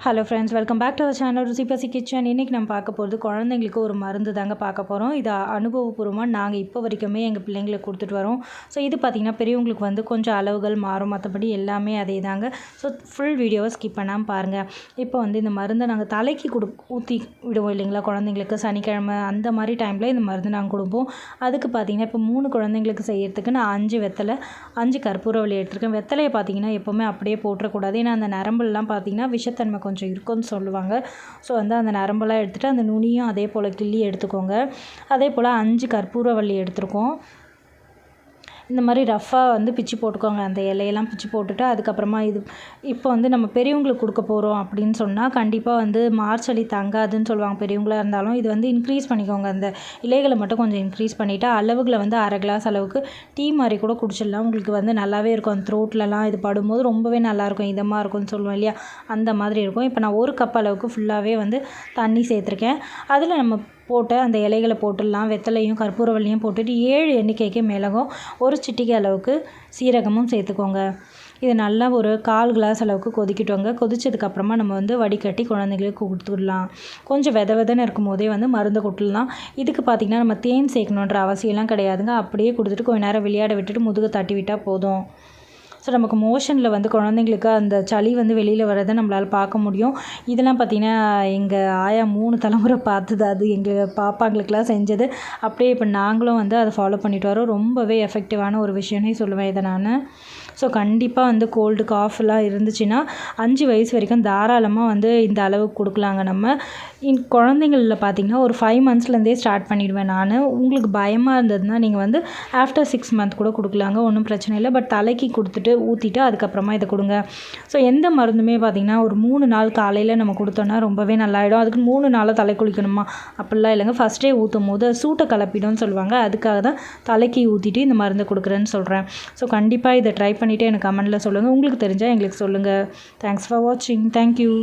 Hello friends, welcome back to our channel ருசி-பசி kitchen. இன்றைக்கி நம்ம பார்க்க போகிறது குழந்தைங்களுக்கு ஒரு மருந்து தாங்க பார்க்க போகிறோம். இது அனுபவபூர்வமாக நாங்கள் இப்போ வரைக்குமே எங்கள் பிள்ளைங்களுக்கு கொடுத்துட்டு வரோம். ஸோ இது பார்த்திங்கன்னா பெரியவங்களுக்கு வந்து கொஞ்சம் அளவுகள் மாறும், மற்றபடி எல்லாமே அதே தாங்க. ஸோ ஃபுல் வீடியோவை ஸ்கிப் பண்ணாமல் பாருங்கள். இப்போ வந்து இந்த மருந்தை நாங்கள் தலைக்கு ஊற்றி விடுவோம் இல்லைங்களா குழந்தைங்களுக்கு, சனிக்கிழமை அந்த மாதிரி டைமில் இந்த மருந்து நாங்கள் கொடுப்போம். அதுக்கு பார்த்திங்கன்னா இப்போ 3 குழந்தைங்களுக்கு செய்கிறதுக்கு நான் 5 வெத்தலை 5 கற்பூரவள்ளி எடுத்துருக்கேன். வெத்தலையை பார்த்திங்கன்னா எப்போவுமே அப்படியே போட்டுறக்கூடாது, ஏன்னா அந்த நரம்புலாம் பார்த்திங்கன்னா விஷத்தன்மை கொஞ்சம் இருக்குன்னு சொல்லுவாங்க. ஸோ வந்து அந்த நரம்பெல்லாம் எடுத்துகிட்டு அந்த நுனியும் அதே போல் கிள்ளி எடுத்துக்கோங்க. அதே போல் 5 கற்பூரவள்ளி எடுத்துருக்கோம். இந்த மாதிரி ரஃப்பாக வந்து பிச்சு போட்டுக்கோங்க, அந்த இலையெல்லாம் பிச்சு போட்டுட்டு அதுக்கப்புறமா இப்போ வந்து நம்ம பெரியவங்களுக்கு கொடுக்க போகிறோம் அப்படின்னு சொன்னால் கண்டிப்பாக வந்து மார்ச்சளி தங்காதுன்னு சொல்லுவாங்க பெரியவங்களாக இருந்தாலும். இது வந்து இன்க்ரீஸ் பண்ணிக்கோங்க, அந்த இலைகளை மட்டும் கொஞ்சம் இன்க்ரீஸ் பண்ணிவிட்டு அளவுகளை வந்து அரை கிளாஸ் அளவுக்கு டீ மாதிரி கூட குடிச்சிடலாம். உங்களுக்கு வந்து நல்லாவே இருக்கும், அந்த த்ரோட்லலாம் இது படும்போது ரொம்பவே நல்லாயிருக்கும், இதமாக இருக்கும்னு சொல்லுவோம் இல்லையா, அந்த மாதிரி இருக்கும். இப்போ நான் 1 கப் அளவுக்கு ஃபுல்லாகவே வந்து தண்ணி சேர்த்துருக்கேன். அதில் நம்ம போட்டு அந்த இலைகளை போட்டுடலாம். வெத்தலையும் கற்பூரவள்ளியும் போட்டுட்டு 7 எண்ணிக்கைக்கு மிளகும் 1 சிட்டிகை அளவுக்கு சீரகமும் சேர்த்துக்கோங்க. இது நல்லா ஒரு 1/4 கிளாஸ் அளவுக்கு கொதிக்கிட்டோங்க. கொதிச்சதுக்கப்புறமா நம்ம வந்து வடிகட்டி குழந்தைங்களுக்கு கொடுத்துடலாம். கொஞ்சம் வெதன்னு இருக்கும் போதே வந்து மருந்து கொடுத்துடலாம். இதுக்கு பார்த்திங்கன்னா நம்ம தேன் சேர்க்கணுன்ற அவசியம்லாம் கிடையாதுங்க. அப்படியே கொடுத்துட்டு கொஞ்சம் நேரம் விளையாட விட்டுட்டு முதுகை தட்டி விட்டால் போதும். ஸோ நமக்கு மோஷனில் வந்து குழந்தைங்களுக்கு அந்த சளி வந்து வெளியில் வர்றதை நம்மளால் பார்க்க முடியும். இதெல்லாம் பார்த்திங்கன்னா எங்கள் ஆயா 3 தலைமுறை பார்த்தது, அது எங்கள் பாப்பாங்களுக்கெல்லாம் செஞ்சது. அப்படியே இப்போ நாங்களும் வந்து அதை ஃபாலோ பண்ணிட்டு வரோம். ரொம்பவே எஃபெக்டிவான ஒரு விஷயம்னே சொல்லுவேன் இதை நான். ஸோ கண்டிப்பாக வந்து கோல்டு காஃப்லாம் இருந்துச்சுன்னா 5 வயசு வரைக்கும் தாராளமாக வந்து இந்த அளவுக்கு கொடுக்கலாங்க. நம்ம குழந்தைங்களில் பார்த்திங்கன்னா ஒரு 5 மந்த்ஸ்லேருந்தே ஸ்டார்ட் பண்ணிவிடுவேன் நான். உங்களுக்கு பயமாக இருந்ததுன்னா நீங்கள் வந்து ஆஃப்டர் 6 மந்த் கூட கொடுக்கலாங்க, ஒன்றும் பிரச்சனை இல்லை. பட் தலைக்கு கொடுத்துட்டு ஊற்றிட்டு அதுக்கப்புறமா இதை கொடுங்க. ஸோ எந்த மருந்துமே பார்த்திங்கன்னா ஒரு 3 நாள் காலையில் நம்ம கொடுத்தோன்னா ரொம்பவே நல்லாயிடும். அதுக்கு 3 நாளாக தலை குளிக்கணுமா அப்படிலாம் இல்லைங்க. ஃபஸ்ட்டே ஊற்றும் போது சூட்டை கலப்பிடும்னு சொல்லுவாங்க, அதுக்காக தான் தலைக்கு ஊற்றிட்டு இந்த மருந்து கொடுக்குறேன்னு சொல்கிறேன். ஸோ கண்டிப்பாக இதை ட்ரை பண்ணிவிட்டு எனக்கு கமெண்ட்டில் சொல்லுங்கள். உங்களுக்கு தெரிஞ்சால் எங்களுக்கு சொல்லுங்கள். தேங்க்ஸ் ஃபார் வாட்சிங். தேங்க்யூ.